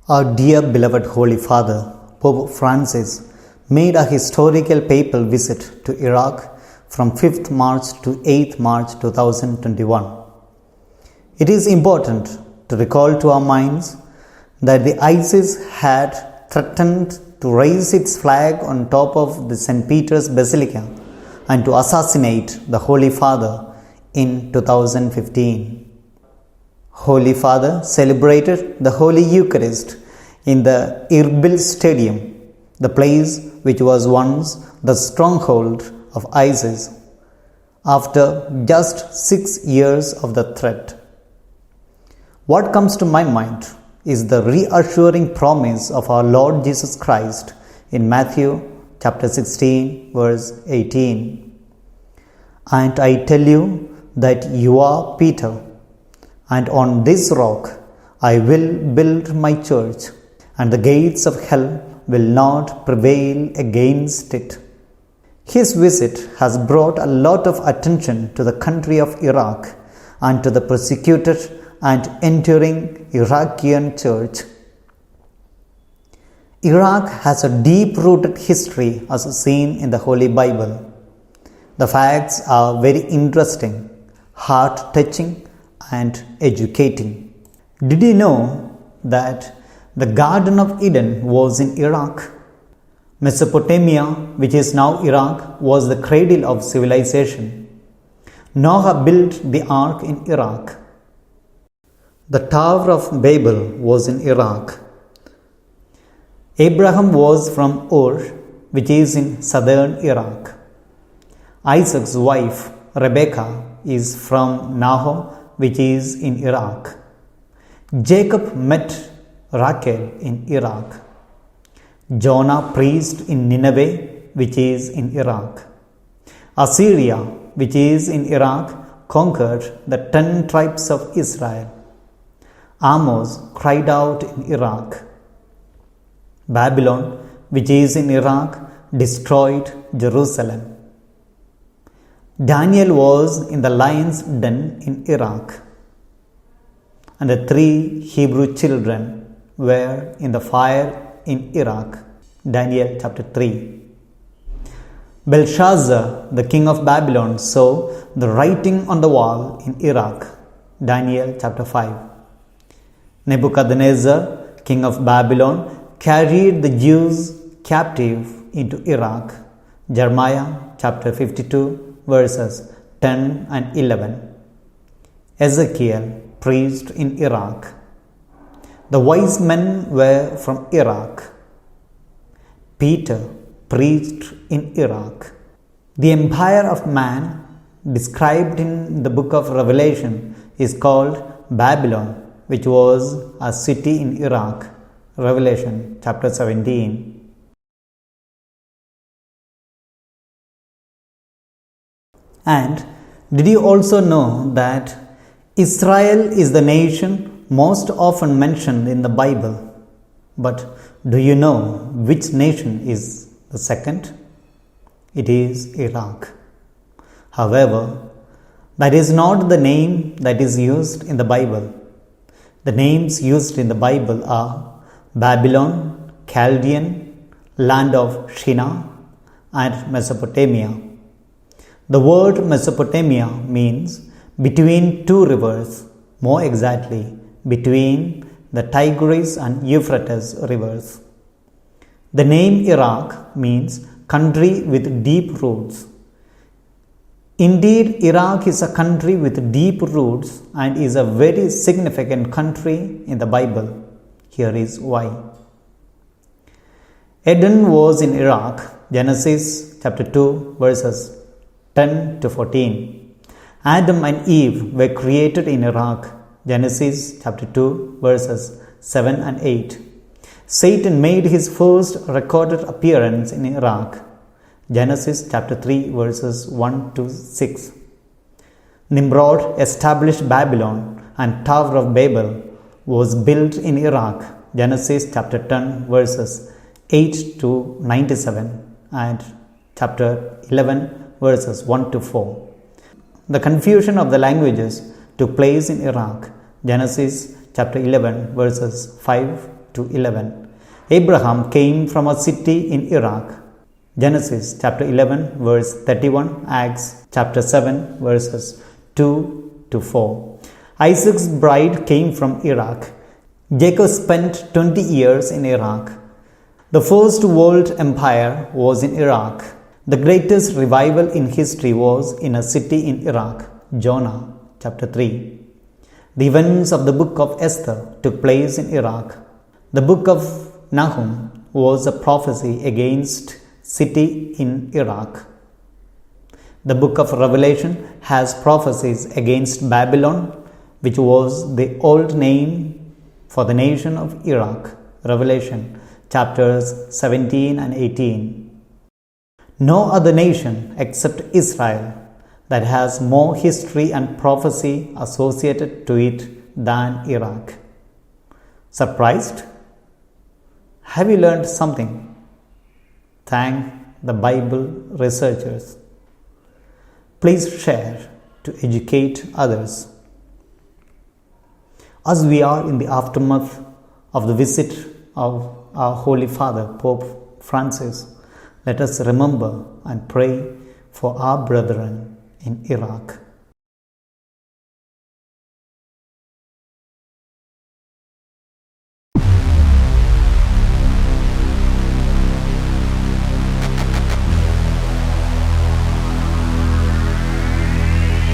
Our dear beloved Holy Father, Pope Francis, made a historical papal visit to Iraq from 5th March to 8th March 2021. It is important to recall to our minds that the ISIS had threatened to raise its flag on top of the St. Peter's Basilica and to assassinate the Holy Father in 2015. Holy Father celebrated the Holy Eucharist in the Erbil Stadium, the place which was once the stronghold of ISIS, after just 6 years of the threat. What comes to my mind is the reassuring promise of our Lord Jesus Christ in Matthew chapter 16, verse 18. And I tell you that you are Peter, and on this rock I will build my church, and the gates of hell will not prevail against it. His visit has brought a lot of attention to the country of Iraq and to the persecuted and enduring Iraqian church. Iraq has a deep-rooted history as seen in the Holy Bible. The facts are very interesting, heart-touching, and educating. Did you know that the Garden of Eden was in Iraq? Mesopotamia, which is now Iraq, was the cradle of civilization. Noah built the ark in Iraq. The Tower of Babel was in Iraq. Abraham was from Ur, which is in southern Iraq. Isaac's wife, Rebekah, is from Nahor, which is in Iraq. Jacob met Rachel in Iraq. Jonah preached in Nineveh, which is in Iraq. Assyria, which is in Iraq, conquered the 10 tribes of Israel. Amos cried out in Iraq. Babylon, which is in Iraq, destroyed Jerusalem. Daniel was in the lion's den in Iraq, and the 3 Hebrew children were in the fire in Iraq. Daniel chapter 3. Belshazzar, the king of Babylon, saw the writing on the wall in Iraq. Daniel chapter 5. Nebuchadnezzar, king of Babylon, carried the Jews captive into Iraq. Jeremiah chapter 52, verses 10 and 11. Ezekiel preached in Iraq. The wise men were from Iraq. Peter preached in Iraq. The empire of man, described in the book of Revelation, is called Babylon, which was a city in Iraq. Revelation chapter 17. And did you also know that Israel is the nation most often mentioned in the Bible? But do you know which nation is the second? It is Iraq. However, that is not the name that is used in the Bible. The names used in the Bible are Babylon, Chaldean, land of Shinar, and Mesopotamia. The word Mesopotamia means between 2 rivers, more exactly between the Tigris and Euphrates rivers. The name Iraq means country with deep roots. Indeed, Iraq is a country with deep roots and is a very significant country in the Bible. Here is why. Eden was in Iraq. Genesis chapter 2, verses 10 to 14. Adam and Eve were created in Iraq. Genesis chapter 2, verses 7 and 8. Satan made his first recorded appearance in Iraq. Genesis chapter 3, verses 1 to 6. Nimrod established Babylon, and Tower of Babel was built in Iraq. Genesis chapter 10, verses 8 to 97, and chapter 11, verses 1 to 4. The confusion of the languages took place in Iraq. Genesis chapter 11, verses 5 to 11. Abraham came from a city in Iraq. Genesis chapter 11 verse 31, Acts chapter 7 verses 2 to 4. Isaac's bride came from Iraq. Jacob spent 20 years in Iraq. The first world empire was in Iraq. The greatest revival in history was in a city in Iraq, Jonah chapter 3. The events of the book of Esther took place in Iraq. The book of Nahum was a prophecy against city in Iraq. The book of Revelation has prophecies against Babylon, which was the old name for the nation of Iraq. Revelation chapters 17 and 18. No other nation except Israel that has more history and prophecy associated to it than Iraq. Surprised? Have you learned something? Thank the Bible researchers. Please share to educate others. As we are in the aftermath of the visit of our Holy Father, Pope Francis, let us remember and pray for our brethren in Iraq.